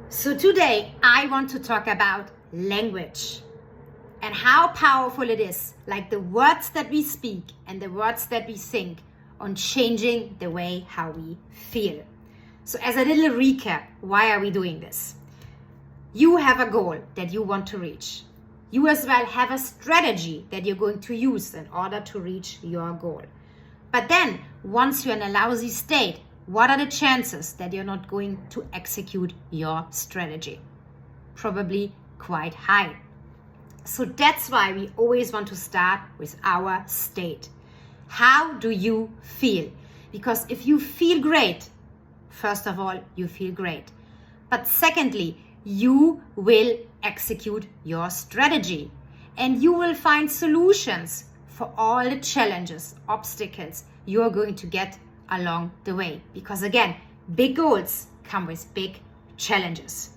So today I want to talk about language and how powerful it is, like the words that we speak and the words that we think, on changing the way how we feel. So as a little recap, why are we doing this? You have a goal that you want to reach. You as well have a strategy that you're going to use in order to reach your goal. But then once you're in a lousy state, what are the chances that you're not going to execute your strategy? Probably quite high. So that's why we always want to start with our state. How do you feel? Because if you feel great, first of all, you feel great. But secondly, you will execute your strategy and you will find solutions for all the challenges, obstacles you're going to get along the way. Because again, big goals come with big challenges.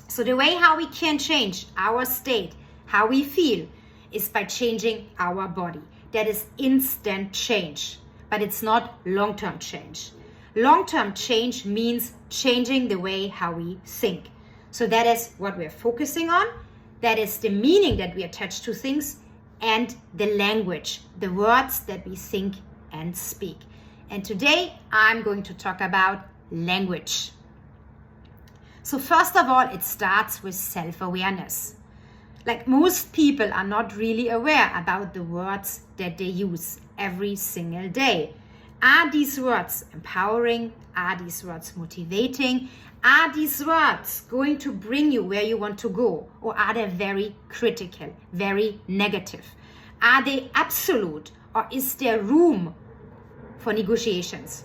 So the way how we can change our state, how we feel, is by changing our body. That is instant change, but it's not long-term change. Long-term change means changing the way how we think. So that is what we're focusing on. That is the meaning that we attach to things and the language, the words that we think and speak. And today I'm going to talk about language. So first of all, it starts with self-awareness. Like most people are not really aware about the words that they use every single day. Are these words empowering? Are these words motivating? Are these words going to bring you where you want to go? Or are they very critical, very negative? Are they absolute? Or is there room for negotiations?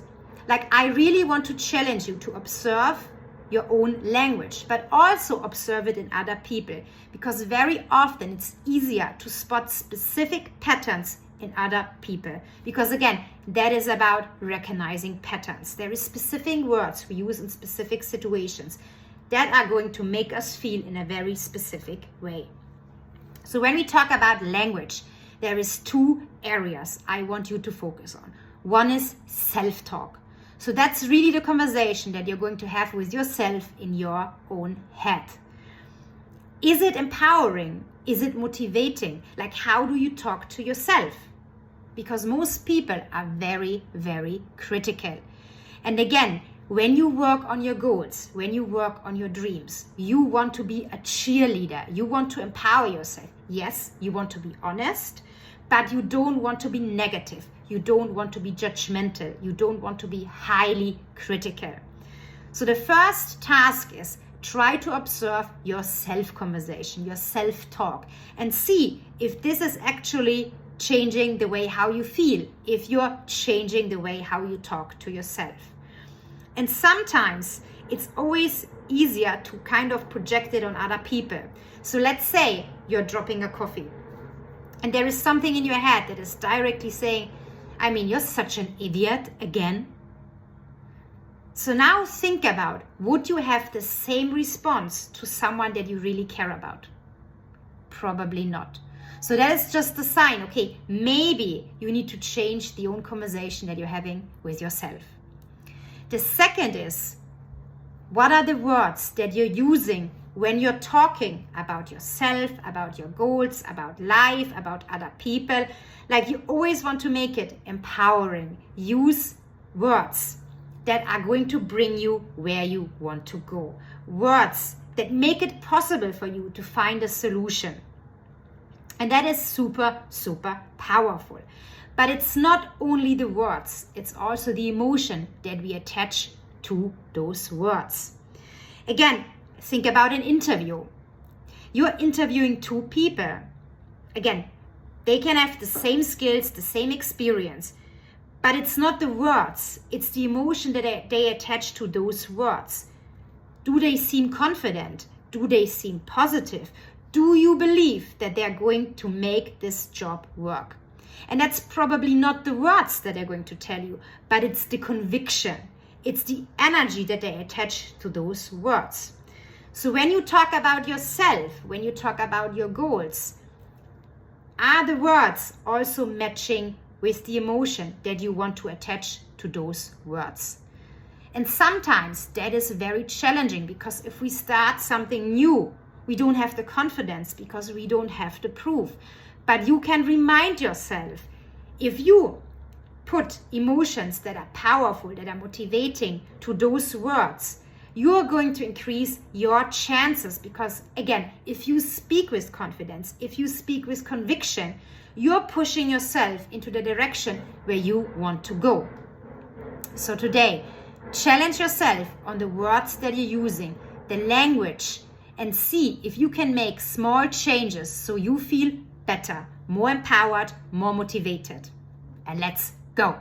Like, I really want to challenge you to observe your own language, but also observe it in other people, because very often it's easier to spot specific patterns in other people. Because again, that is about recognizing patterns. There is specific words we use in specific situations that are going to make us feel in a very specific way. So when we talk about language, there is two areas I want you to focus on. One is self-talk. So that's really the conversation that you're going to have with yourself in your own head. Is it empowering? Is it motivating? Like, how do you talk to yourself? Because most people are very, very critical. And again, when you work on your goals, when you work on your dreams, you want to be a cheerleader. You want to empower yourself. Yes, you want to be honest, but you don't want to be negative. You don't want to be judgmental. You don't want to be highly critical. So the first task is try to observe your self-conversation, your self-talk, and see if this is actually changing the way how you feel, if you're changing the way how you talk to yourself. And sometimes it's always easier to kind of project it on other people. So let's say you're dropping a coffee and there is something in your head that is directly saying, I mean, you're such an idiot again. So now think about, would you have the same response to someone that you really care about? Probably not. So that is just a sign, okay, maybe you need to change the own conversation that you're having with yourself. The second is, what are the words that you're using when you're talking about yourself, about your goals, about life, about other people? Like, you always want to make it empowering. Use words that are going to bring you where you want to go. Words that make it possible for you to find a solution. And that is super, super powerful. But it's not only the words, it's also the emotion that we attach to those words. Again, think about an interview. You're interviewing two people. Again, they can have the same skills, the same experience, but it's not the words, it's the emotion that they attach to those words. Do they seem confident? Do they seem positive? Do you believe that they're going to make this job work? And that's probably not the words that they're going to tell you, but it's the conviction. It's the energy that they attach to those words. So when you talk about yourself, when you talk about your goals, are the words also matching with the emotion that you want to attach to those words? And sometimes that is very challenging, because if we start something new, we don't have the confidence because we don't have the proof. But you can remind yourself, if you put emotions that are powerful, that are motivating to those words, you're going to increase your chances. Because again, if you speak with confidence, if you speak with conviction, you're pushing yourself into the direction where you want to go. So today, challenge yourself on the words that you're using, the language, and see if you can make small changes so you feel better, more empowered, more motivated. And let's go.